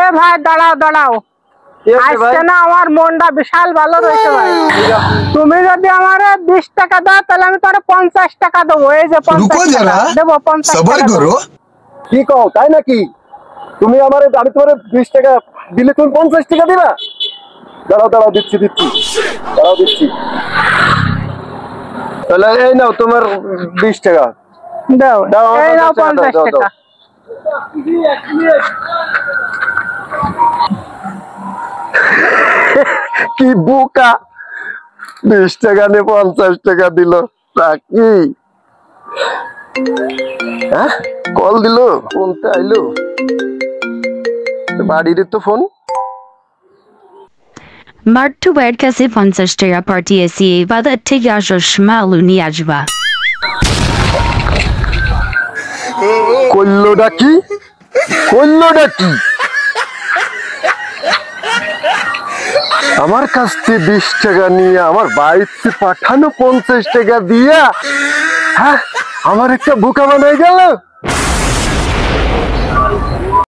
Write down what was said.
এ ভাই দাঁড়াও দাঁড়াও, আজকে না আমার মনটা বিশাল ভালো রয়েছে ভাই। তুমি যদি আমার 20 টাকা দাও তাহলে আমি তোর 50 টাকা দেবো। এই যে 50 টাকা দেবো, 50 টাকা করো। কি কও তাই নাকি? তুমি আমি তোমার 20 টাকা দিলে তুমি 50 টাকা দিবা? দাঁড়াও দাঁড়াও, দিচ্ছি দাঁড়াও দিচ্ছি। তাহলে এই নাও তোমার 20 টাকা দাও, এই নাও 50 টাকা। কি বোকা, 20 টাকা নিয়ে 50 টাকা দিল। রাখি হ্যাঁ, কল দিল, ফোনতে আইলো, বাড়ির তো ফোন। Martu Wertkasi 50 টাকা পাঠিয়েছি, বাদা ঠিক আসো মালু নিয়ে আসবা। কইলোটা কি? আমার কাছ থেকে 20 টাকা নিয়ে আমার বাড়িতে পাঠানো 50 টাকা দিয়া হ্যাঁ আমার একটা বোকা বানাই গেল।